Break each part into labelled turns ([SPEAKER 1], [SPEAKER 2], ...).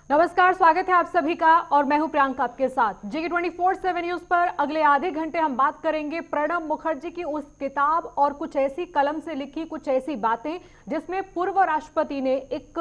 [SPEAKER 1] नमस्कार, स्वागत है आप सभी का और मैं हूं प्रियंका आपके साथ। GK24/7 न्यूज पर अगले आधे घंटे हम बात करेंगे प्रणब मुखर्जी की उस किताब और कुछ ऐसी कलम से लिखी कुछ ऐसी बातें जिसमें पूर्व राष्ट्रपति ने एक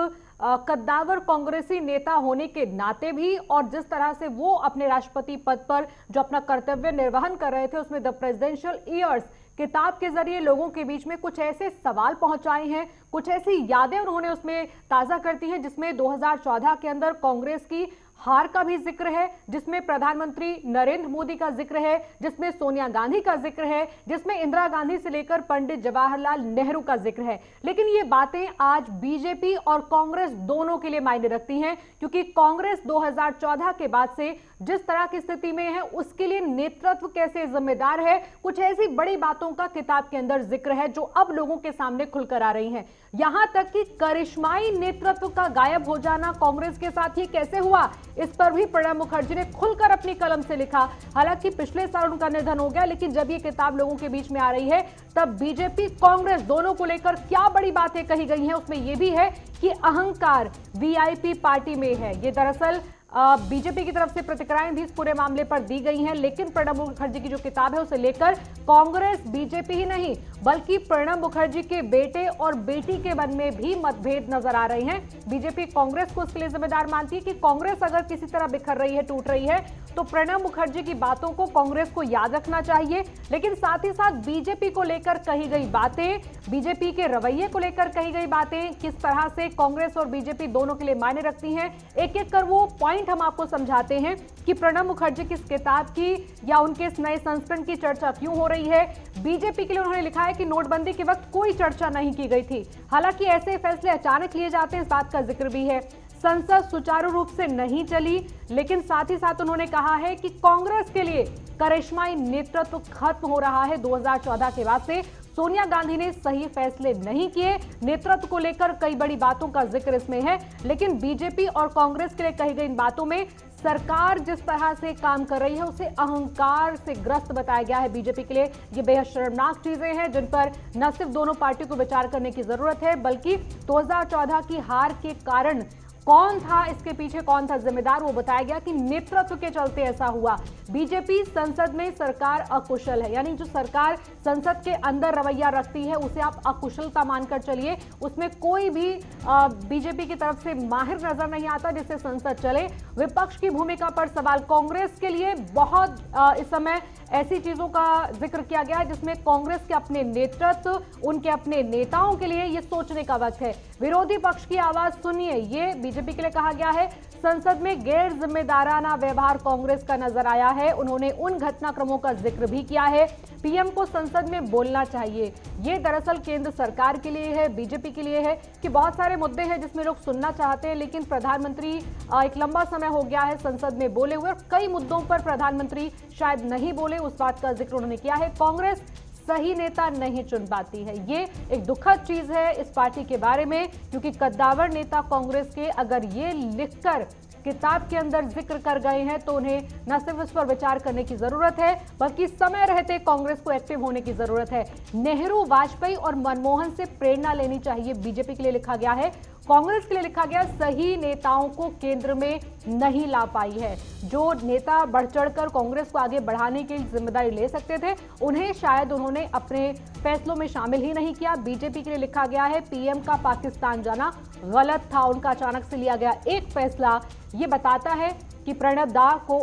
[SPEAKER 1] कद्दावर कांग्रेसी नेता होने के नाते भी और जिस तरह से वो अपने राष्ट्रपति पद पर जो अपना कर्तव्य निर्वहन कर रहे थे उसमें द प्रेसिडेंशियल ईयर्स किताब के जरिए लोगों के बीच में कुछ ऐसे सवाल पहुंचाए हैं, कुछ ऐसी यादें उन्होंने उसमें ताजा करती हैं जिसमें 2014 के अंदर कांग्रेस की हार का भी जिक्र है, जिसमें प्रधानमंत्री नरेंद्र मोदी का जिक्र है, जिसमें सोनिया गांधी का जिक्र है, जिसमें इंदिरा गांधी से लेकर पंडित जवाहरलाल नेहरू का जिक्र है। लेकिन ये बातें आज बीजेपी और कांग्रेस दोनों के लिए मायने रखती हैं, क्योंकि कांग्रेस 2014 के बाद से जिस तरह की स्थिति में है उसके लिए नेतृत्व कैसे जिम्मेदार है, कुछ ऐसी बड़ी बातों का किताब के अंदर जिक्र है जो अब लोगों के सामने खुलकर आ रही हैं। यहां तक कि करिश्माई नेतृत्व का गायब हो जाना कांग्रेस के साथ ही कैसे हुआ, इस पर भी प्रणब मुखर्जी ने खुलकर अपनी कलम से लिखा। हालांकि पिछले साल उनका निधन हो गया, लेकिन जब ये किताब लोगों के बीच में आ रही है तब बीजेपी कांग्रेस दोनों को लेकर क्या बड़ी बातें कही गई हैं उसमें यह भी है कि अहंकार वीआईपी पार्टी में है। ये दरअसल बीजेपी की तरफ से प्रतिक्रियाएं भी इस पूरे मामले पर दी गई हैं, लेकिन प्रणब मुखर्जी की जो किताब है उसे लेकर कांग्रेस बीजेपी ही नहीं बल्कि प्रणब मुखर्जी के बेटे और बेटी के मन में भी मतभेद नजर आ रहे हैं। बीजेपी कांग्रेस को इसके लिए जिम्मेदार मानती है कि कांग्रेस अगर किसी तरह बिखर रही है, टूट रही है, तो प्रणब मुखर्जी की बातों को कांग्रेस को याद रखना चाहिए। लेकिन साथ ही साथ बीजेपी को लेकर कही गई बातें, बीजेपी के रवैये को लेकर कही गई बातें किस तरह से कांग्रेस और बीजेपी दोनों के लिए मायने रखती हैं, एक एक कर वो पॉइंट हम आपको समझाते हैं कि प्रणब मुखर्जी की इस किताब की या उनके इस नए संस्करण की चर्चा क्यों हो रही है। बीजेपी के लिए उन्होंने लिखा है कि नोटबंदी के वक्त कोई चर्चा नहीं की गई थी, हालांकि ऐसे फैसले अचानक लिए जाते हैं, इस बात का जिक्र भी है। संसद सुचारू रूप से नहीं चली, लेकिन साथ ही साथ उन्होंने कहा है कि कांग्रेस के लिए करिश्माई नेतृत्व खत्म हो रहा है। 2014 के बाद से सोनिया गांधी ने सही फैसले नहीं किए, नेतृत्व को लेकर कई बड़ी बातों का जिक्र इसमें है। लेकिन बीजेपी और कांग्रेस के लिए कही गई इन बातों में सरकार जिस तरह से काम कर रही है उसे अहंकार से ग्रस्त बताया गया है। बीजेपी के लिए ये बेहद शर्मनाक चीजें हैं जिन पर न सिर्फ दोनों पार्टियों को विचार करने की जरूरत है, बल्कि 2014 की हार के कारण कौन था, इसके पीछे कौन था जिम्मेदार, वो बताया गया कि नेतृत्व के चलते ऐसा हुआ। बीजेपी संसद में सरकार अकुशल है, यानी जो सरकार संसद के अंदर रवैया रखती है उसे आप अकुशलता मानकर चलिए, उसमें कोई भी बीजेपी की तरफ से माहिर नजर नहीं आता जिससे संसद चले। विपक्ष की भूमिका पर सवाल, कांग्रेस के लिए बहुत इस समय ऐसी चीजों का जिक्र किया गया है जिसमें कांग्रेस के अपने नेतृत्व, उनके अपने नेताओं के लिए यह सोचने का वक्त है। विरोधी पक्ष की आवाज सुनिए, ये बीजेपी के लिए कहा गया है। संसद में गैर जिम्मेदाराना व्यवहार कांग्रेस का नजर आया है, उन्होंने उन घटनाक्रमों का जिक्र भी किया है। पीएम को संसद में बोलना चाहिए, ये दरअसल केंद्र सरकार के लिए है, बीजेपी के लिए है कि बहुत सारे मुद्दे हैं जिसमें लोग सुनना चाहते हैं, लेकिन प्रधानमंत्री एक लंबा समय हो गया है संसद में बोले हुए और कई मुद्दों पर प्रधानमंत्री शायद नहीं बोले, उस बात का जिक्र उन्होंने किया है। कांग्रेस सही नेता नहीं चुन पाती है, ये एक दुखद चीज है इस पार्टी के बारे में, क्योंकि कद्दावर नेता कांग्रेस के अगर ये लिखकर किताब के अंदर जिक्र कर गए हैं तो उन्हें न सिर्फ इस पर विचार करने की जरूरत है बल्कि समय रहते कांग्रेस को एक्टिव होने की जरूरत है। नेहरू, वाजपेयी और मनमोहन से प्रेरणा लेनी चाहिए, बीजेपी के लिए लिखा गया है। कांग्रेस के लिए लिखा गया सही नेताओं को केंद्र में नहीं ला पाई है। जो नेता बढ़ चढ़कर कांग्रेस को आगे बढ़ाने की जिम्मेदारी ले सकते थे उन्हें शायद उन्होंने अपने फैसलों में शामिल ही नहीं किया। बीजेपी के लिए लिखा गया है पीएम का पाकिस्तान जाना गलत था, उनका अचानक से लिया गया एक फैसला ये बताता है कि प्रणब दा को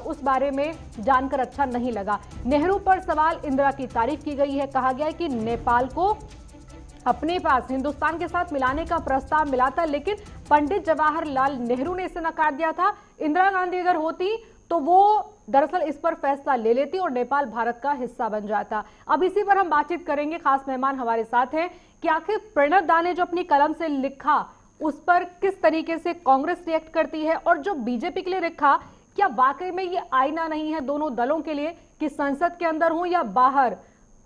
[SPEAKER 1] उस बारे में जानकर अच्छा नहीं लगा। नेहरू पर सवाल, इंदिरा की तारीफ की गई है, कहा गया है कि नेपाल को अपने पास हिंदुस्तान के साथ मिलाने का प्रस्ताव मिला था, लेकिन पंडित जवाहरलाल नेहरू ने इसे नकार दिया था। इंदिरा गांधी अगर होती तो वो दरअसल इस पर फैसला ले लेती और नेपाल भारत का हिस्सा बन जाता। अब इसी पर हम बातचीत करेंगे, खास मेहमान हमारे साथ हैं कि आखिर प्रणब दा ने जो अपनी कलम से लिखा उस पर किस तरीके से कांग्रेस रिएक्ट करती है, और जो बीजेपी के लिए लिखा क्या वाकई में ये आईना नहीं है दोनों दलों के लिए कि संसद के अंदर हो या बाहर,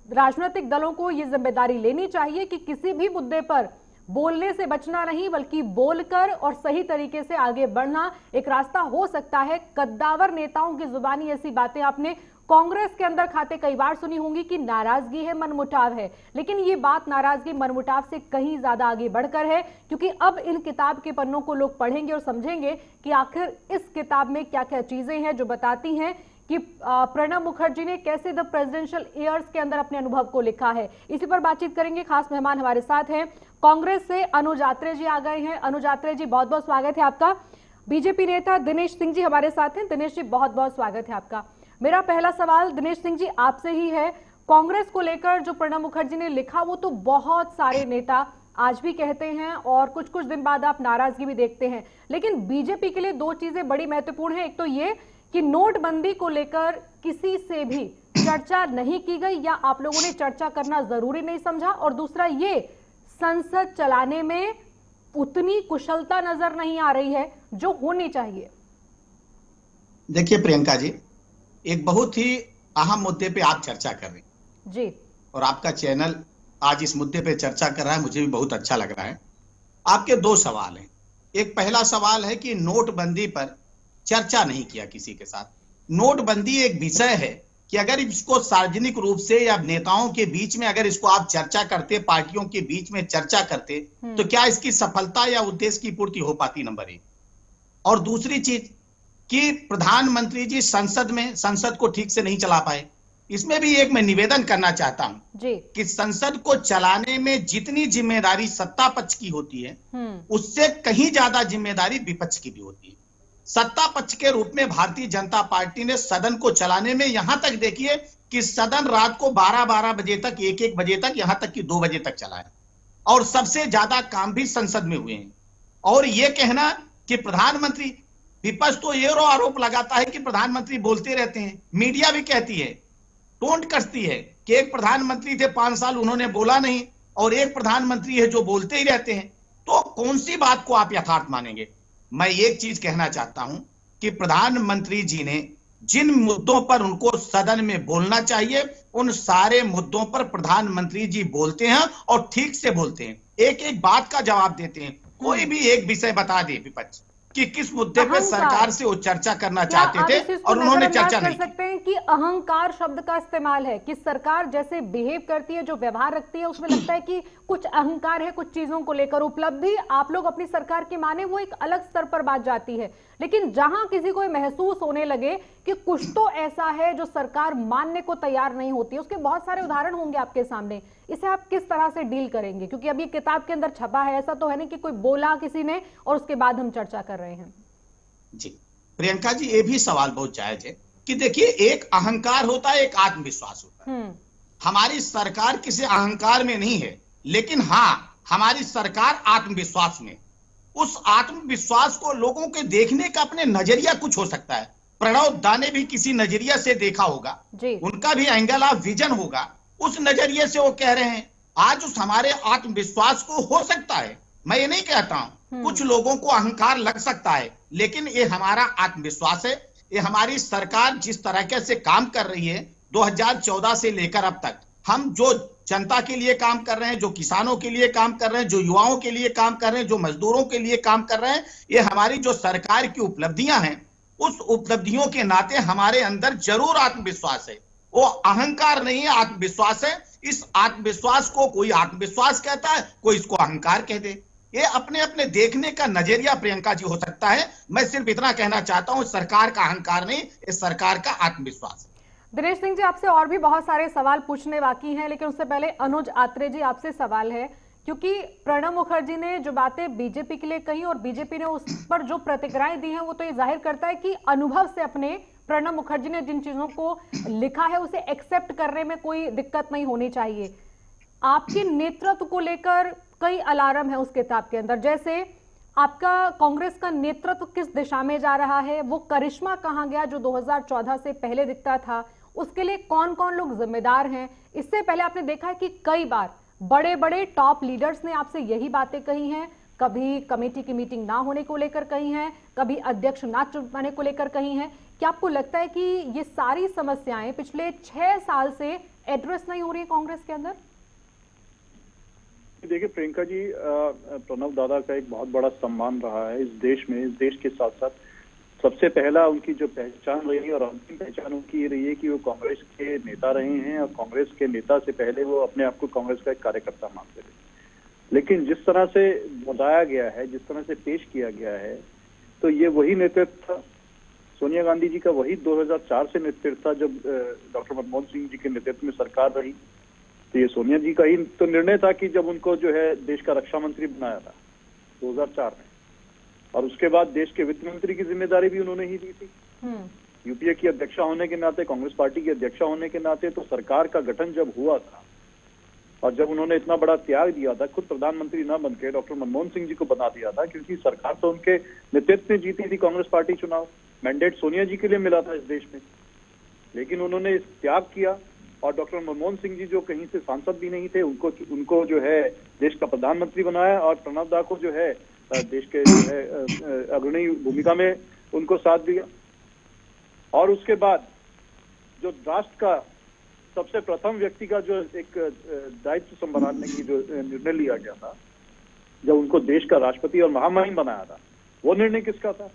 [SPEAKER 1] राजनीतिक दलों को ये जिम्मेदारी लेनी चाहिए कि किसी भी मुद्दे पर बोलने से बचना नहीं बल्कि बोलकर और सही तरीके से आगे बढ़ना एक रास्ता हो सकता है। कद्दावर नेताओं की जुबानी ऐसी बातें आपने कांग्रेस के अंदर खाते कई बार सुनी होंगी कि नाराजगी है, मनमुटाव है, लेकिन ये बात नाराजगी मनमुटाव से कहीं ज्यादा आगे बढ़कर है, क्योंकि अब इन किताब के पन्नों को लोग पढ़ेंगे और समझेंगे कि आखिर इस किताब में क्या क्या चीजें हैं जो बताती हैं कि प्रणब मुखर्जी ने कैसे द प्रेसिडेंशियल ईयर्स के अंदर अपने अनुभव को लिखा है। इसी पर बातचीत करेंगे। खास मेहमान हमारे साथ हैं, कांग्रेस से अनुज आत्रे जी आ गए हैं। अनुज आत्रे जी, बहुत बहुत स्वागत है आपका। बीजेपी नेता दिनेश सिंह जी हमारे साथ हैं। दिनेश जी, बहुत बहुत स्वागत है आपका। मेरा पहला सवाल दिनेश सिंह जी आपसे ही है। कांग्रेस को लेकर जो प्रणब मुखर्जी ने लिखा वो तो बहुत सारे नेता आज भी कहते हैं और कुछ कुछ दिन बाद आप नाराजगी भी देखते हैं, लेकिन बीजेपी के लिए दो चीजें बड़ी महत्वपूर्ण है। एक तो ये कि नोटबंदी को लेकर किसी से भी चर्चा नहीं की गई या आप लोगों ने चर्चा करना जरूरी नहीं समझा, और दूसरा ये संसद चलाने में उतनी कुशलता नजर नहीं आ रही है जो होनी चाहिए।
[SPEAKER 2] देखिए प्रियंका जी, एक बहुत ही अहम मुद्दे पे आप चर्चा कर रहे हैं
[SPEAKER 1] जी,
[SPEAKER 2] और आपका चैनल आज इस मुद्दे पे चर्चा कर रहा है, मुझे भी बहुत अच्छा लग रहा है। आपके दो सवाल हैं। एक पहला सवाल है कि नोटबंदी पर चर्चा नहीं किया किसी के साथ। नोटबंदी एक विषय है कि अगर इसको सार्वजनिक रूप से या नेताओं के बीच में अगर इसको आप चर्चा करते, पार्टियों के बीच में चर्चा करते, तो क्या इसकी सफलता या उद्देश्य की पूर्ति हो पाती, नंबर एक। और दूसरी चीज कि प्रधानमंत्री जी संसद को ठीक से नहीं चला पाए। इसमें भी एक मैं निवेदन करना चाहता हूं कि संसद को चलाने में जितनी जिम्मेदारी सत्ता पक्ष की होती है उससे कहीं ज्यादा जिम्मेदारी विपक्ष की भी होती है। सत्ता पक्ष के रूप में भारतीय जनता पार्टी ने सदन को चलाने में यहां तक देखिए कि सदन रात को 12-12 बजे तक, 1-1 बजे तक, यहां तक कि 2 बजे तक चला है और सबसे ज्यादा काम भी संसद में हुए हैं। और यह कहना कि प्रधानमंत्री, विपक्ष तो ये आरोप लगाता है कि प्रधानमंत्री बोलते रहते हैं, मीडिया भी कहती है, टोंट कसती है कि एक प्रधानमंत्री थे 5 साल उन्होंने बोला नहीं और एक प्रधानमंत्री है जो बोलते ही रहते हैं। तो कौन सी बात को आप यथार्थ मानेंगे? मैं एक चीज कहना चाहता हूं कि प्रधानमंत्री जी ने जिन मुद्दों पर उनको सदन में बोलना चाहिए उन सारे मुद्दों पर प्रधानमंत्री जी बोलते हैं और ठीक से बोलते हैं, एक एक बात का जवाब देते हैं। कोई भी एक विषय बता दे विपक्ष कि किस मुद्दे पे सरकार से वो चर्चा करना चाहते थे और उन्होंने चर्चा नहीं की।
[SPEAKER 1] सकते हैं कि अहंकार शब्द का इस्तेमाल है कि सरकार जैसे बिहेव करती है, जो व्यवहार रखती है, उसमें लगता है कि कुछ अहंकार है कुछ चीजों को लेकर। उपलब्धि आप लोग अपनी सरकार की माने वो एक अलग स्तर पर बात जाती है, लेकिन जहां किसी को महसूस होने लगे कि कुछ तो ऐसा है जो सरकार मानने को तैयार नहीं होती, उसके बहुत सारे उदाहरण होंगे आपके सामने। इसे आप किस तरह से डील करेंगे? क्योंकि अब ये किताब के अंदर छपा है, ऐसा तो है नहीं कि कोई बोला किसी ने और उसके बाद हम चर्चा कर रहे हैं।
[SPEAKER 2] जी प्रियंका जी, ये भी सवाल बहुत जायज है कि देखिए, एक अहंकार होता है, एक आत्मविश्वास होता है। हमारी सरकार किसी अहंकार में नहीं है, लेकिन हाँ हमारी सरकार आत्मविश्वास में। उस आत्मविश्वास को लोगों के देखने का अपने नजरिया कुछ हो सकता है। प्रणब दा ने भी किसी नजरिया से देखा होगा, उनका भी एंगल ऑफ विजन होगा, उस नजरिए से वो कह रहे हैं। आज उस हमारे आत्मविश्वास को हो सकता है, मैं ये नहीं कहता हूं, कुछ लोगों को अहंकार लग सकता है, लेकिन ये हमारा आत्मविश्वास है। ये हमारी सरकार जिस तरीके से काम कर रही है 2014 से लेकर अब तक, हम जो जनता के लिए काम कर रहे हैं, जो किसानों के लिए काम कर रहे हैं, जो युवाओं के लिए काम कर रहे हैं, जो मजदूरों के लिए काम कर रहे हैं, ये हमारी जो सरकार की उपलब्धियां हैं, उस उपलब्धियों के नाते हमारे अंदर जरूर आत्मविश्वास है। वो अहंकार नहीं है, आत्मविश्वास है। इस आत्मविश्वास को कोई आत्मविश्वास कहता है, कोई इसको अहंकार कह दे। ये अपने अपने देखने का नजरिया प्रियंका जी हो सकता है। मैं सिर्फ इतना कहना चाहता हूं, सरकार का अहंकार नहीं, इस सरकार का आत्मविश्वास है।
[SPEAKER 1] दिनेश सिंह जी, आपसे और भी बहुत सारे सवाल पूछने बाकी हैं, लेकिन उससे पहले अनुज आत्रे जी आपसे सवाल है, क्योंकि प्रणब मुखर्जी ने जो बातें बीजेपी के लिए कही और बीजेपी ने उस पर जो प्रतिक्रियाएं दी हैं, वो तो ये जाहिर करता है कि अनुभव से अपने प्रणब मुखर्जी ने जिन चीजों को लिखा है उसे एक्सेप्ट करने में कोई दिक्कत नहीं होनी चाहिए। आपके नेतृत्व को लेकर कई अलार्म है उस किताब के अंदर, जैसे आपका कांग्रेस का नेतृत्व किस दिशा में जा रहा है, वो करिश्मा कहां गया जो 2014 से पहले दिखता था, उसके लिए कौन कौन लोग जिम्मेदार हैं। इससे पहले आपने देखा है कि कई बार बड़े बड़े टॉप लीडर्स ने आपसे यही बातें कही हैं, कभी कमेटी की मीटिंग ना होने को लेकर कही हैं, कभी अध्यक्ष ना चुनने को लेकर कही हैं। क्या आपको लगता है कि ये सारी समस्याएं पिछले 6 साल से एड्रेस नहीं हो रही है कांग्रेस के अंदर?
[SPEAKER 3] देखिए प्रियंका जी, प्रणब दादा का एक बहुत बड़ा सम्मान रहा है इस देश में, इस देश के साथ साथ सबसे पहला उनकी जो पहचान रही और अंतिम पहचान उनकी ये रही है कि वो कांग्रेस के नेता रहे हैं और कांग्रेस के नेता से पहले वो अपने आप को कांग्रेस का एक कार्यकर्ता मानते थे। लेकिन जिस तरह से बताया गया है, जिस तरह से पेश किया गया है, तो ये वही नेतृत्व था, सोनिया गांधी जी का वही 2004 से नेतृत्व था जब डॉक्टर मनमोहन सिंह जी के नेतृत्व में सरकार रही। तो ये सोनिया जी का ही तो निर्णय था कि जब उनको जो है देश का रक्षा मंत्री बनाया था 2004 में, और उसके बाद देश के वित्त मंत्री की जिम्मेदारी भी उन्होंने ही दी थी। यूपीए की अध्यक्षा होने के नाते, कांग्रेस पार्टी की अध्यक्षा होने के नाते, तो सरकार का गठन जब हुआ था और जब उन्होंने इतना बड़ा त्याग दिया था, खुद प्रधानमंत्री न बनकर डॉक्टर मनमोहन सिंह जी को बना दिया था, क्योंकि सरकार तो उनके नेतृत्व में जीती थी कांग्रेस पार्टी चुनाव, मैंडेट सोनिया जी के लिए मिला था इस देश में, लेकिन उन्होंने इस त्याग किया और डॉक्टर मनमोहन सिंह जी जो कहीं से सांसद भी नहीं थे, उनको जो है देश का प्रधानमंत्री बनाया और प्रणब दा को जो है देश के जो है अग्रणी भूमिका में उनको साथ दिया। और उसके बाद जो राष्ट्र का सबसे प्रथम व्यक्ति का जो एक दायित्व संभालने की जो निर्णय लिया गया था, जब उनको देश का राष्ट्रपति और महामहिम बनाया था, वो निर्णय किसका था?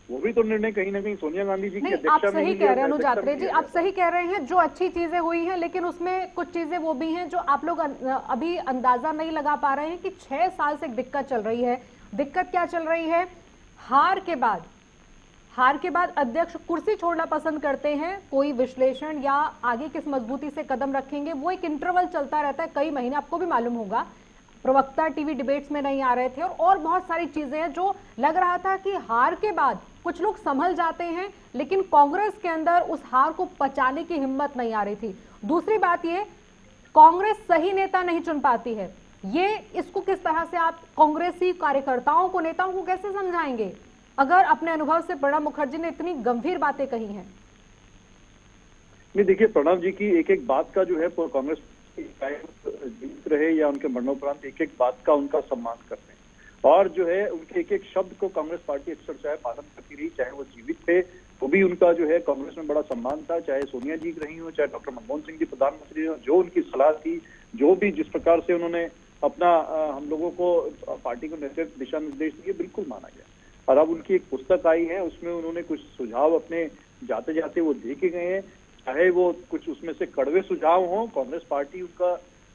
[SPEAKER 3] वो भी तो निर्णय कहीं ना कहीं सोनिया गांधी जी की अध्यक्षता में।
[SPEAKER 1] आप सही कह रहे हैं अनुज यात्रे जी, आप सही कह रहे हैं, जो अच्छी चीजें हुई हैं, लेकिन उसमें कुछ चीजें वो भी हैं जो आप लोग अभी अंदाजा नहीं लगा पा रहे हैं कि 6 साल से एक दिक्कत चल रही है। दिक्कत क्या चल रही है? हार के बाद अध्यक्ष कुर्सी छोड़ना पसंद करते हैं। कोई विश्लेषण या आगे किस मजबूती से कदम रखेंगे, वो एक इंटरवल चलता रहता है कई महीने। आपको भी मालूम होगा, प्रवक्ता टीवी डिबेट्स में नहीं आ रहे थे और बहुत सारी चीजें हैं जो लग रहा था कि हार के बाद कुछ लोग संभल जाते हैं, लेकिन कांग्रेस के अंदर उस हार को पचाने की हिम्मत नहीं आ रही थी। दूसरी बात ये, कांग्रेस सही नेता नहीं चुन पाती है। ये इसको किस तरह से आप कांग्रेसी कार्यकर्ताओं को, नेताओं को कैसे समझाएंगे, अगर अपने अनुभव से प्रणब मुखर्जी ने इतनी गंभीर बातें कही हैं?
[SPEAKER 3] नहीं, देखिए, प्रणब जी की एक एक बात का जो है कांग्रेस जीत रहे या उनके मरणोपरांत एक एक बात का उनका सम्मान करते हैं, और जो है उनके एक एक शब्द को कांग्रेस पार्टी अक्सर चाहे पालन करती रही, चाहे वो जीवित थे तो भी उनका जो है कांग्रेस में बड़ा सम्मान था, चाहे सोनिया जी रही हो, चाहे डॉक्टर मनमोहन सिंह जी प्रधानमंत्री हो, जो उनकी सलाह थी, जो भी जिस प्रकार से उन्होंने अपना हम लोगों को पार्टी को नेतृत्व दिशा निर्देश दिए, बिल्कुल माना गया। और अब उनकी एक पुस्तक आई है, उसमें उन्होंने कुछ सुझाव अपने जाते जाते वो दे के गए हैं, चाहे वो कुछ उसमें से कड़वे सुझाव हों, कांग्रेस पार्टी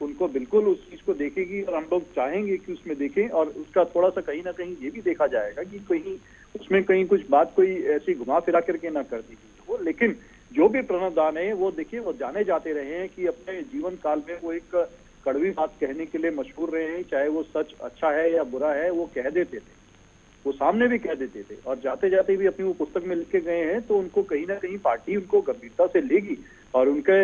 [SPEAKER 3] उनको बिल्कुल उस चीज को देखेगी और हम लोग चाहेंगे कि उसमें देखें, और उसका थोड़ा सा कहीं ना कहीं ये भी देखा जाएगा कि कहीं उसमें कहीं कुछ बात कोई ऐसी घुमा फिरा करके ना कर दी वो। लेकिन जो भी प्रणब दा है, वो देखिए, वो जाने जाते रहे हैं कि अपने जीवन काल में वो एक कड़वी बात कहने के लिए मशहूर रहे हैं, चाहे वो सच अच्छा है या बुरा है, वो कह देते थे, वो सामने भी कह देते थे, और जाते जाते भी अपनी वो पुस्तक में लिख के गए हैं। तो उनको कहीं ना कहीं पार्टी उनको गंभीरता से लेगी और उनके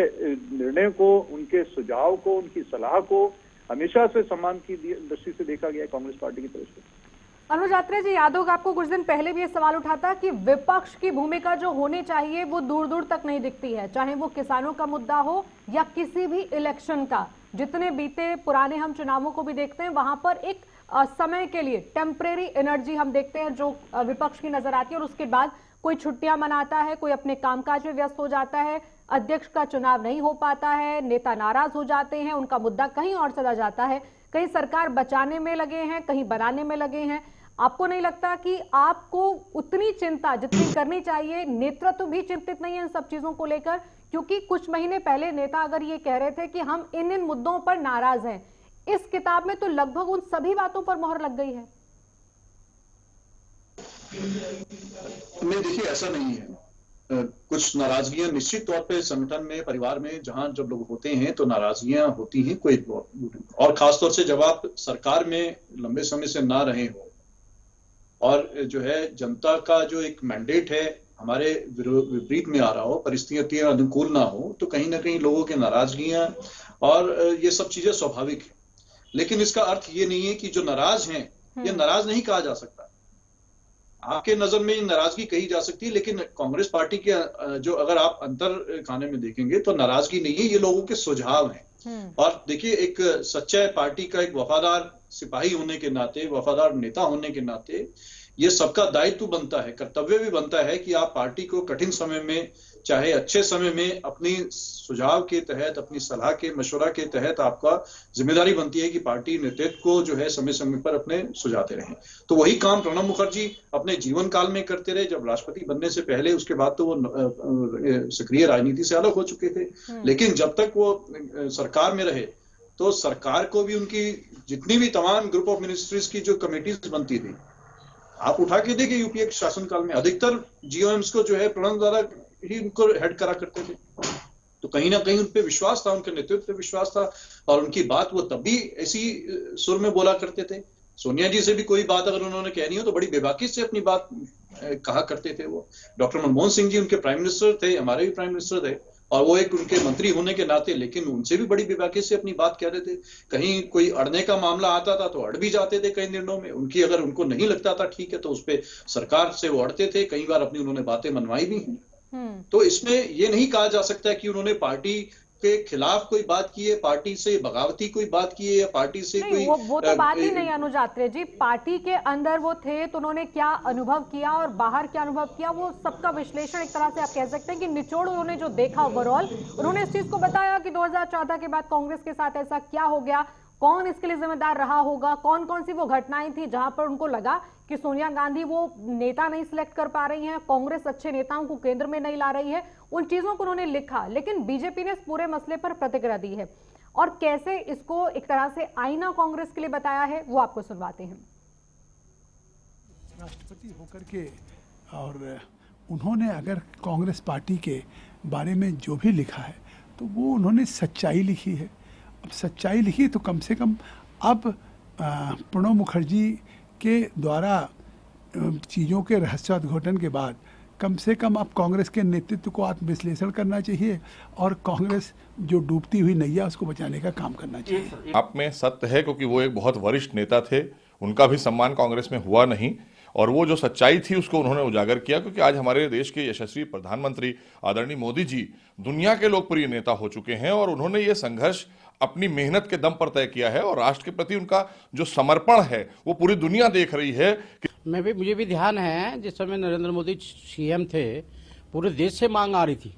[SPEAKER 3] निर्णय को, उनके सुझाव को, उनकी सलाह को हमेशा से सम्मान की दृष्टि से देखा गया है कांग्रेस पार्टी की तरफ से।
[SPEAKER 1] अनुज यात्रे जी, याद होगा आपको, कुछ दिन पहले भी ये सवाल उठा था कि विपक्ष की भूमिका जो होनी चाहिए वो दूर दूर तक नहीं दिखती है, चाहे वो किसानों का मुद्दा हो या किसी भी इलेक्शन का। जितने बीते पुराने हम चुनावों को भी देखते हैं, वहां पर एक समय के लिए टेम्परेरी एनर्जी हम देखते हैं जो विपक्ष की नजर आती है, और उसके बाद कोई छुट्टियां मनाता है, कोई अपने कामकाज में व्यस्त हो जाता है, अध्यक्ष का चुनाव नहीं हो पाता है, नेता नाराज हो जाते हैं, उनका मुद्दा कहीं और चला जाता है, कहीं सरकार बचाने में लगे हैं, कहीं बनाने में लगे हैं। आपको नहीं लगता कि आपको उतनी चिंता जितनी करनी चाहिए, नेतृत्व भी चिंतित नहीं है इन सब चीजों को लेकर? क्योंकि कुछ महीने पहले नेता अगर ये कह रहे थे कि हम इन इन मुद्दों पर नाराज हैं, इस किताब में तो लगभग उन सभी बातों पर मोहर लग गई है।
[SPEAKER 4] नहीं, देखिए, ऐसा नहीं है। कुछ नाराजगियां निश्चित तौर पे संगठन में, परिवार में जहां जब लोग होते हैं तो नाराजगियां होती हैं, कोई, और खासतौर से जब आप सरकार में लंबे समय से ना रहे हो और जो है जनता का जो एक मैंडेट है हमारे विपरीत में आ रहा हो, परिस्थितियां अनुकूल ना हो, तो कहीं ना कहीं लोगों की नाराजगियां और ये सब चीजें स्वाभाविक है। लेकिन इसका अर्थ ये नहीं है कि जो नाराज हैं ये नाराज नहीं कहा जा सकता। आपके नजर में नाराजगी कही जा सकती है, लेकिन कांग्रेस पार्टी के जो अगर आप अंतर खाने में देखेंगे तो नाराजगी नहीं है, ये लोगों के सुझाव हैं। और देखिए, एक सच्चा पार्टी का एक वफादार सिपाही होने के नाते, वफादार नेता होने के नाते ये सबका दायित्व बनता है, कर्तव्य भी बनता है कि आप पार्टी को कठिन समय में चाहे अच्छे समय में अपनी सुझाव के तहत, अपनी सलाह के मशवरा के तहत आपका जिम्मेदारी बनती है कि पार्टी नेतृत्व को जो है समय समय पर अपने सुझाते रहें। तो वही काम प्रणब मुखर्जी अपने जीवन काल में करते रहे। जब राष्ट्रपति बनने से पहले, उसके बाद तो वो सक्रिय राजनीति से अलग हो चुके थे, लेकिन जब तक वो सरकार में रहे तो सरकार को भी उनकी जितनी भी तमाम ग्रुप ऑफ मिनिस्ट्रीज की जो कमेटीज बनती थी, आप उठा के देखिए यूपीए के शासनकाल में अधिकतर जीओएम्स को जो है प्रणब द्वारा ही उनको हेड करा करते थे। तो कहीं ना कहीं उन पे विश्वास था, उनके नेतृत्व पे विश्वास था, और उनकी बात वो तब भी ऐसी सुर में बोला करते थे। सोनिया जी से भी कोई बात अगर उन्होंने कहनी हो तो बड़ी बेबाकी से अपनी बात कहा करते थे वो। डॉक्टर मनमोहन सिंह जी उनके प्राइम मिनिस्टर थे, हमारे भी प्राइम मिनिस्टर थे, और वो एक उनके मंत्री होने के नाते, लेकिन उनसे भी बड़ी बेबाकी से अपनी बात कह रहे थे। कहीं कोई अड़ने का मामला आता था तो अड़ भी जाते थे कई निर्णयों में। उनकी अगर उनको नहीं लगता था ठीक है तो उस पर सरकार से वो अड़ते थे। कई बार अपनी उन्होंने बातें मनवाई भी हैं। तो इसमें ये नहीं कहा जा सकता कि उन्होंने पार्टी के खिलाफ कोई बात की है, पार्टी से बगावती कोई बात की है, या पार्टी से कोई
[SPEAKER 1] वो तो बात ही नहीं। अनुज आत्रेय जी, पार्टी के अंदर वो थे तो उन्होंने क्या अनुभव किया और बाहर क्या अनुभव किया, वो सबका विश्लेषण एक तरह से आप कह सकते हैं कि निचोड़ उन्होंने जो देखा ओवरऑल, उन्होंने इस चीज को बताया कि 2014 के बाद कांग्रेस के साथ ऐसा क्या हो गया, कौन इसके लिए जिम्मेदार रहा होगा, कौन कौन सी वो घटनाएं थी जहां पर उनको लगा कि सोनिया गांधी वो नेता नहीं सिलेक्ट कर पा रही हैं, कांग्रेस अच्छे नेताओं को केंद्र में नहीं ला रही है। उन चीजों को उन्होंने लिखा, लेकिन बीजेपी ने इस पूरे मसले पर प्रतिक्रिया दी है और कैसे इसको एक तरह से आईना कांग्रेस के लिए बताया है वो आपको सुनवाते हैं।
[SPEAKER 5] राष्ट्रपति होकर के और उन्होंने अगर कांग्रेस पार्टी के बारे में जो भी लिखा है तो वो उन्होंने सच्चाई लिखी है। अब सच्चाई लिखी तो कम से कम अब प्रणब मुखर्जी के द्वारा चीज़ों के रहस्योद्घाटन के बाद कम से कम अब कांग्रेस के नेतृत्व को आत्मविश्लेषण करना चाहिए और कांग्रेस जो डूबती हुई नैया उसको बचाने का काम करना चाहिए।
[SPEAKER 6] आप में सत्य है, क्योंकि वो एक बहुत वरिष्ठ नेता थे, उनका भी सम्मान कांग्रेस में हुआ नहीं, और वो जो सच्चाई थी उसको उन्होंने उजागर किया। क्योंकि आज हमारे देश के यशस्वी प्रधानमंत्री आदरणीय मोदी जी दुनिया के लोकप्रिय नेता हो चुके हैं, और उन्होंने ये संघर्ष अपनी मेहनत के दम पर तय किया है, और राष्ट्र के प्रति उनका जो समर्पण है वो पूरी दुनिया देख रही है।
[SPEAKER 7] मुझे भी ध्यान है जिस समय नरेंद्र मोदी सीएम थे, पूरे देश से मांग आ रही थी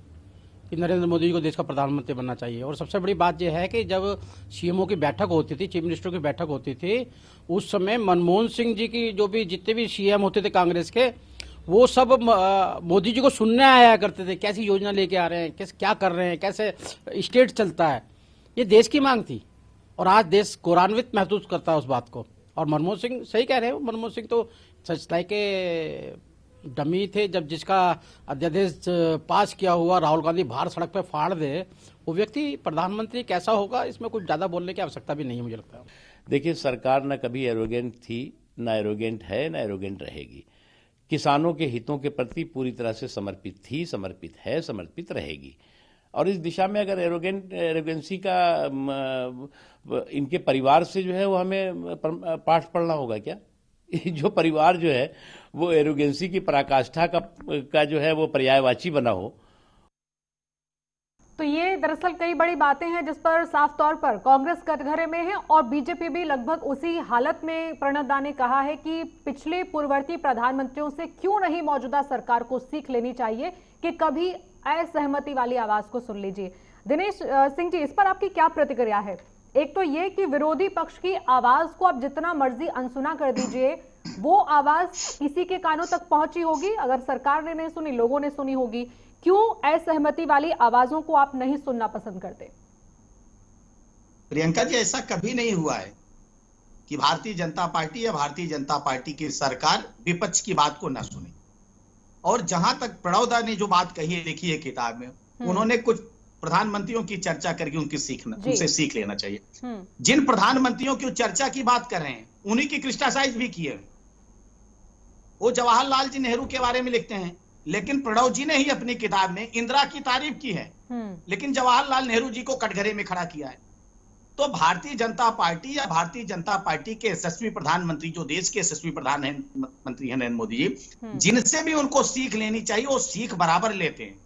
[SPEAKER 7] कि नरेंद्र मोदी जी को देश का प्रधानमंत्री बनना चाहिए। और सबसे बड़ी बात यह है कि जब सीएमओ की बैठक होती थी, चीफ मिनिस्टर की बैठक होती थी, उस समय मनमोहन सिंह जी की जो भी जितने भी सीएम होते थे कांग्रेस के, वो सब मोदी जी को सुनने आया करते थे, कैसी योजना लेके आ रहे हैं, क्या कर रहे हैं, कैसे स्टेट चलता है। ये देश की मांग थी और आज देश गौरवान्वित महसूस करता है उस बात को। और मनमोहन सिंह सही कह रहे हैं, मनमोहन सिंह तो सच लाइक के डमी थे। जब जिसका अध्यादेश पास किया हुआ राहुल गांधी बाहर सड़क पे फाड़ दे, वो व्यक्ति प्रधानमंत्री कैसा होगा, इसमें कुछ ज्यादा बोलने की आवश्यकता भी नहीं है मुझे लगता है।
[SPEAKER 8] देखिए, सरकार न कभी एरोगेंट थी, न एरोगेंट है, न एरोगेंट रहेगी। किसानों के हितों के प्रति पूरी तरह से समर्पित थी, समर्पित है, समर्पित रहेगी। और इस दिशा में अगर एरोगेंसी का इनके परिवार से जो है वो हमें पाठ पढ़ना होगा क्या? जो परिवार जो है वो एरोगेंसी की पराकाष्ठा का जो है वो पर्यायवाची बना हो।
[SPEAKER 1] तो ये दरअसल कई बड़ी बातें हैं जिस पर साफ तौर पर कांग्रेस कटघरे में है और बीजेपी भी लगभग उसी हालत में। प्रणब दा ने कहा है कि पिछले पूर्ववर्ती प्रधानमंत्रियों से क्यों नहीं मौजूदा सरकार को सीख लेनी चाहिए कि कभी असहमति वाली आवाज को सुन लीजिए। दिनेश सिंह जी, इस पर आपकी क्या प्रतिक्रिया है? एक तो ये कि विरोधी पक्ष की आवाज को आप जितना मर्जी अनसुना कर दीजिए, वो आवाज किसी के कानों तक पहुंची होगी। अगर सरकार ने नहीं सुनी, लोगों ने सुनी होगी। क्यों असहमति वाली आवाजों को आप नहीं सुनना पसंद करते?
[SPEAKER 2] प्रियंका जी, ऐसा कभी नहीं हुआ है कि भारतीय जनता पार्टी या भारतीय जनता पार्टी की सरकार विपक्ष की बात को न सुने। और जहां तक प्रणब दा ने जो बात कही है, लिखी है किताब में, उन्होंने कुछ प्रधानमंत्रियों की चर्चा करके उनसे सीख लेना चाहिए। जिन प्रधानमंत्रियों की चर्चा की बात कर रहे हैं उन्हीं की क्रिटिसाइज भी की है। वो जवाहरलाल जी नेहरू के बारे में लिखते हैं, लेकिन प्रणब जी ने ही अपनी किताब में इंदिरा की तारीफ की है, लेकिन जवाहरलाल नेहरू जी को कटघरे में खड़ा किया है। तो भारतीय जनता पार्टी या भारतीय जनता पार्टी के यशस्वी प्रधानमंत्री, जो देश के यशस्वी प्रधानमंत्री हैं नरेंद्र मोदी जी, जिनसे भी उनको सीख लेनी चाहिए, वो सीख बराबर लेते हैं।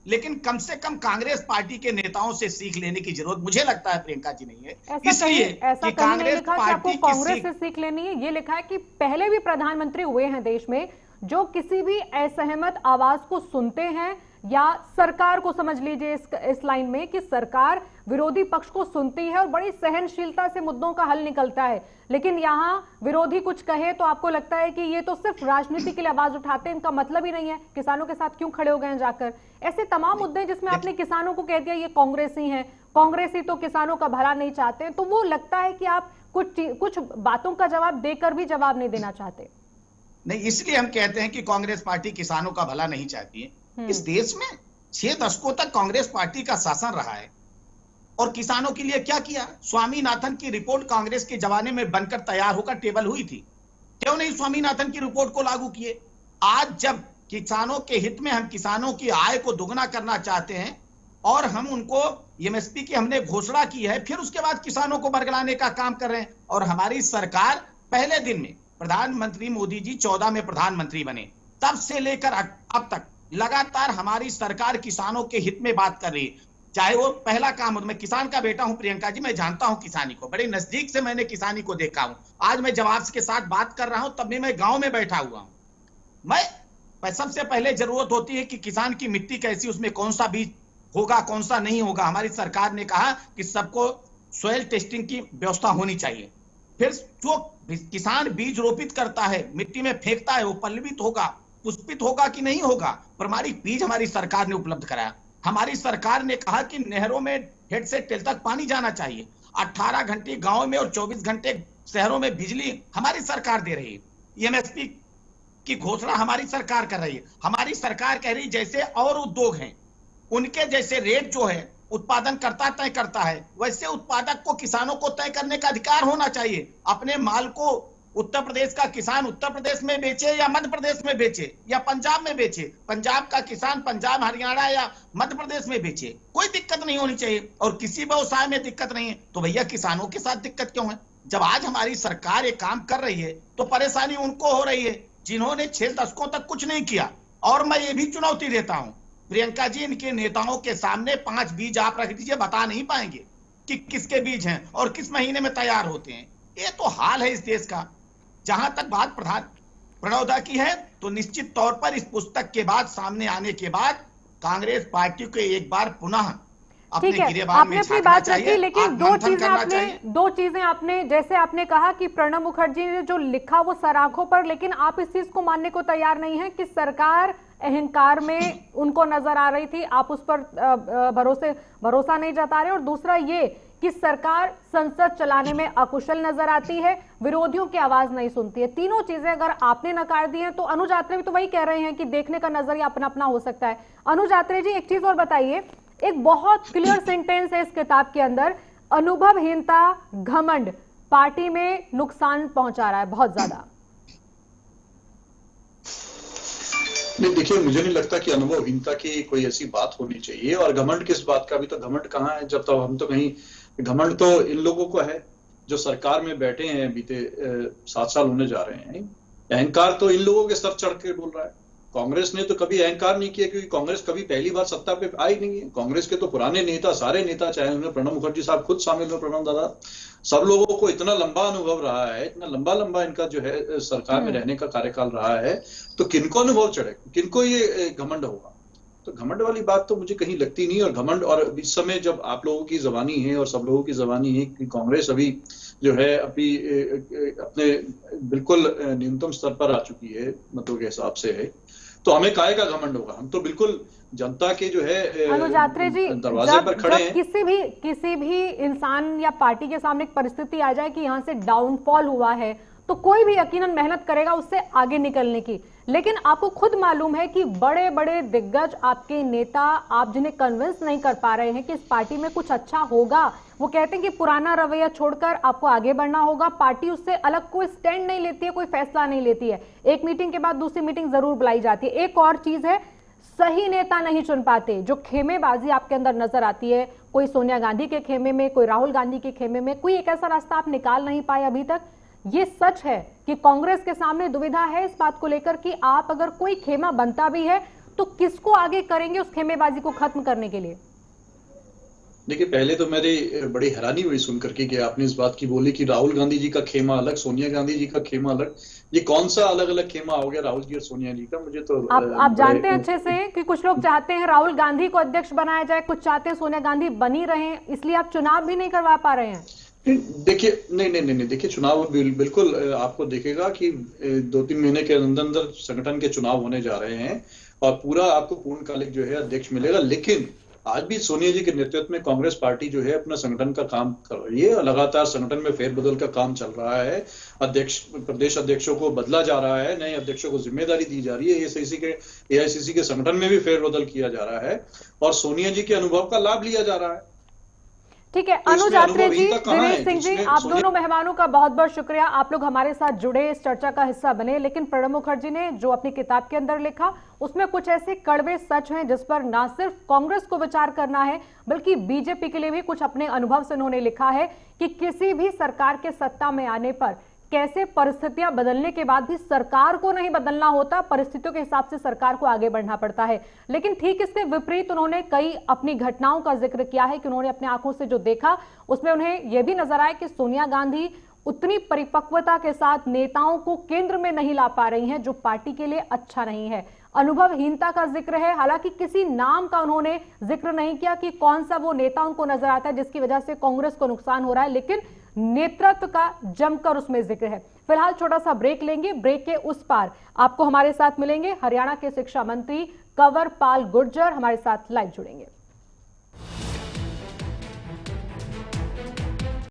[SPEAKER 2] लेकिन कम से कम कांग्रेस पार्टी के नेताओं से सीख लेने की जरूरत मुझे लगता है प्रियंका जी नहीं है। इसलिए
[SPEAKER 1] ऐसा कहीं नहीं लिखा कि आपको कांग्रेस से सीख लेनी है। ये लिखा है कि पहले भी प्रधानमंत्री हुए हैं देश में जो किसी भी असहमत आवाज को सुनते हैं, या सरकार को समझ लीजिए इस लाइन में कि सरकार विरोधी पक्ष को सुनती है और बड़ी सहनशीलता से मुद्दों का हल निकलता है। लेकिन यहाँ विरोधी कुछ कहे तो आपको लगता है कि ये तो सिर्फ राजनीति के लिए आवाज उठाते हैं, इनका मतलब ही नहीं है किसानों के साथ क्यों खड़े हो गए हैं जाकर। ऐसे तमाम मुद्दे जिसमें आपने किसानों को कह दिया ये कांग्रेसी हैं, कांग्रेसी तो किसानों का भला नहीं चाहते, तो वो लगता है कि आप कुछ बातों का जवाब देकर भी जवाब नहीं देना चाहते।
[SPEAKER 2] नहीं, इसलिए हम कहते हैं कि कांग्रेस पार्टी किसानों का भला नहीं चाहती है। इस देश में 6 दशकों तक कांग्रेस पार्टी का शासन रहा है और किसानों के लिए क्या किया? स्वामीनाथन की रिपोर्ट कांग्रेस के जमाने में बनकर तैयार होकर टेबल हुई थी, क्यों नहीं स्वामीनाथन की रिपोर्ट को लागू किए? आज जब किसानों के हित में हम किसानों की आय को दुगना करना चाहते हैं और हम उनको एमएसपी की हमने घोषणा की है, फिर उसके बाद किसानों को बरगलाने का काम कर रहे हैं। और हमारी सरकार पहले दिन में, प्रधानमंत्री मोदी जी 14 में प्रधानमंत्री बने, तब से लेकर अब तक लगातार हमारी सरकार किसानों के हित में बात कर रही है। चाहे वो पहला काम हो, मैं किसान का बेटा हूं प्रियंका जी, मैं जानता हूं किसानी को, बड़े नजदीक से मैंने किसानी को देखा हूं। आज मैं जब आपके साथ बात कर रहा हूं तब भी मैं गांव में बैठा हुआ हूं। मैं सबसे पहले जरूरत होती है कि किसान की मिट्टी कैसी, उसमें कौन सा बीज होगा कौन सा नहीं होगा। हमारी सरकार ने कहा कि सबको सॉइल टेस्टिंग की व्यवस्था होनी चाहिए। फिर जो किसान बीज रोपित करता है, मिट्टी में फेंकता है, वो पल्लवित होगा, पुष्पित होगा कि नहीं होगा, प्रमाणित बीज हमारी सरकार ने उपलब्ध कराया। हमारी सरकार ने कहा कि नहरों में हेड से टेल तक पानी जाना चाहिए। 18 घंटे गांव में और 24 घंटे शहरों में बिजली हमारी सरकार दे रही है। एमएसपी की घोषणा हमारी सरकार कर रही है। हमारी सरकार कह रही जैसे और उद्योग हैं उनके जैसे रेट जो है उत्पादन करता तय करता है, वैसे उत्पादक को किसानों को तय करने का अधिकार होना चाहिए। अपने माल को उत्तर प्रदेश का किसान उत्तर प्रदेश में बेचे या मध्य प्रदेश में बेचे या पंजाब में बेचे, पंजाब का किसान पंजाब हरियाणा या मध्य प्रदेश में बेचे, कोई दिक्कत नहीं होनी चाहिए। और किसी व्यवसाय में दिक्कत नहीं है तो भैया किसानों के साथ दिक्कत क्यों है? जब आज हमारी सरकार ये काम कर रही है तो परेशानी उनको हो रही है जिन्होंने 6 दशकों तक कुछ नहीं किया। और मैं ये भी चुनौती देता हूं प्रियंका जी, इनके नेताओं के सामने 5 बीज आप रख दीजिए, बता नहीं पाएंगे कि किसके बीज हैं और किस महीने में तैयार होते हैं। ये तो हाल है इस देश का। जहां तक बात प्रणव दा की है तो निश्चित तौर पर इस पुस्तक के बाद सामने आने के बाद कांग्रेस पार्टी को एक बार पुनः अपने गिरेबान में झांकना चाहिए।
[SPEAKER 1] लेकिन दो चीजें आपने जैसे आपने कहा कि प्रणब मुखर्जी ने जो लिखा वो सराखों पर, लेकिन आप इस चीज को मानने को तैयार नहीं है कि सरकार अहंकार में उनको नजर आ रही थी, आप उस पर भरोसा नहीं जता रहे। और दूसरा ये कि सरकार संसद चलाने में अकुशल नजर आती है, विरोधियों की आवाज नहीं सुनती है। तीनों चीजें अगर आपने नकार दी हैं तो अनुज आत्रे भी तो वही कह रहे हैं कि देखने का नजरिया अपना अपना हो सकता है। अनुज आत्रे जी, एक चीज और बताइए, एक बहुत क्लियर सेंटेंस है इस किताब के अंदर, अनुभवहीनता घमंड पार्टी में नुकसान पहुंचा रहा है बहुत ज्यादा।
[SPEAKER 4] नहीं, देखिए, मुझे नहीं लगता कि अनुभवहीनता की कोई ऐसी बात होनी चाहिए। और घमंड किस बात का? अभी तो घमंड कहाँ है? जब तक हम तो कहीं, घमंड तो इन लोगों को है जो सरकार में बैठे हैं, बीते 7 साल होने जा रहे हैं। अहंकार तो इन लोगों के सर चढ़ के बोल रहा है। कांग्रेस ने तो कभी अहंकार नहीं किया क्योंकि कांग्रेस कभी पहली बार सत्ता पे आई नहीं है। कांग्रेस के तो पुराने नेता, सारे नेता, चाहे उनमें प्रणब मुखर्जी साहब खुद शामिल हो, प्रणब दादा, सब लोगों को इतना लंबा अनुभव रहा है, इतना लंबा इनका जो है सरकार में रहने का कार्यकाल रहा है, तो किनको अनुभव चढ़े, किनको ये घमंड होगा? तो घमंड वाली बात तो मुझे कहीं लगती नहीं। और घमंड, और इस समय जब आप लोगों की जबानी है और सब लोगों की जबानी है कि कांग्रेस अभी जो है अभी अपने बिल्कुल न्यूनतम स्तर पर आ चुकी है मतों के हिसाब से है, तो हमें काहे का घमंड होगा? हम तो बिल्कुल जनता के जो है दरवाजे पर खड़े हैं।
[SPEAKER 1] किसी भी इंसान या पार्टी के सामने एक परिस्थिति आ जाए कि यहाँ से डाउनफॉल हुआ है तो कोई भी यकीनन मेहनत करेगा उससे आगे निकलने की। लेकिन आपको खुद मालूम है कि बड़े बड़े दिग्गज आपके नेता, आप जिन्हें कन्विंस नहीं कर पा रहे हैं कि इस पार्टी में कुछ अच्छा होगा, वो कहते हैं कि पुराना रवैया छोड़कर आपको आगे बढ़ना होगा। पार्टी उससे अलग कोई स्टैंड नहीं लेती है, कोई फैसला नहीं लेती है। एक मीटिंग के बाद दूसरी मीटिंग जरूर बुलाई जाती है। एक और चीज है, सही नेता नहीं चुन पाते। जो खेमेबाजी आपके अंदर नजर आती है, कोई सोनिया गांधी के खेमे में, कोई राहुल गांधी के खेमे में, कोई एक ऐसा रास्ता आप निकाल नहीं पाए अभी तक। ये सच है कि कांग्रेस के सामने दुविधा है इस बात को लेकर कि आप अगर कोई खेमा बनता भी है तो किसको आगे करेंगे उस खेमेबाजी को खत्म करने के लिए?
[SPEAKER 4] देखिए, पहले तो मेरी बड़ी हैरानी हुई सुन करके कि आपने इस बात की बोली कि राहुल गांधी जी का खेमा अलग, सोनिया गांधी जी का खेमा अलग। ये कौन सा अलग अलग खेमा हो गया राहुल जी और सोनिया जी का? मुझे तो
[SPEAKER 1] आप जानते हैं अच्छे से कि कुछ लोग चाहते हैं राहुल गांधी को अध्यक्ष बनाया जाए, कुछ चाहते हैं सोनिया गांधी बनी रहे, इसलिए आप चुनाव भी नहीं करवा पा रहे हैं।
[SPEAKER 4] देखिए, नहीं, देखिए, चुनाव बिल्कुल आपको देखेगा कि 2-3 महीने के अंदर अंदर संगठन के चुनाव होने जा रहे हैं और पूरा आपको पूर्णकालिक जो है अध्यक्ष मिलेगा। लेकिन आज भी सोनिया जी के नेतृत्व में कांग्रेस पार्टी जो है अपना संगठन का काम कर रही है। लगातार संगठन में फेरबदल का काम चल रहा है। प्रदेश अध्यक्षों को बदला जा रहा है, नए अध्यक्षों को जिम्मेदारी दी जा रही है। एआईसीसी के संगठन में भी फेरबदल किया जा रहा है और सोनिया जी के अनुभव का लाभ लिया जा रहा है।
[SPEAKER 1] ठीक है, अनुज आत्रे जी, दिनेश सिंह जी, आप दोनों मेहमानों का बहुत बहुत शुक्रिया। आप लोग हमारे साथ जुड़े, इस चर्चा का हिस्सा बने। लेकिन प्रणब मुखर्जी ने जो अपनी किताब के अंदर लिखा उसमें कुछ ऐसे कड़वे सच हैं जिस पर ना सिर्फ कांग्रेस को विचार करना है बल्कि बीजेपी के लिए भी कुछ अपने अनुभव से उन्होंने लिखा है कि किसी भी सरकार के सत्ता में आने पर कैसे परिस्थितियां बदलने के बाद भी सरकार को नहीं बदलना होता, परिस्थितियों के हिसाब से सरकार को आगे बढ़ना पड़ता है। लेकिन ठीक इसके विपरीत उन्होंने कई अपनी घटनाओं का जिक्र किया है कि उन्होंने अपनी आंखों से जो देखा उसमें उन्हें यह भी नजर आया कि सोनिया गांधी उतनी परिपक्वता के साथ नेताओं को केंद्र में नहीं ला पा रही हैं, जो पार्टी के लिए अच्छा नहीं है। अनुभवहीनता का जिक्र है, हालांकि किसी नाम का उन्होंने जिक्र नहीं किया कि कौन सा वो नेता उनको नजर आता है जिसकी वजह से कांग्रेस को नुकसान हो रहा है, लेकिन नेतृत्व का जमकर उसमें जिक्र है। फिलहाल छोटा सा ब्रेक लेंगे, ब्रेक के उस पार आपको हमारे साथ मिलेंगे हरियाणा के शिक्षा मंत्री कंवर पाल गुर्जर, हमारे साथ लाइव जुड़ेंगे।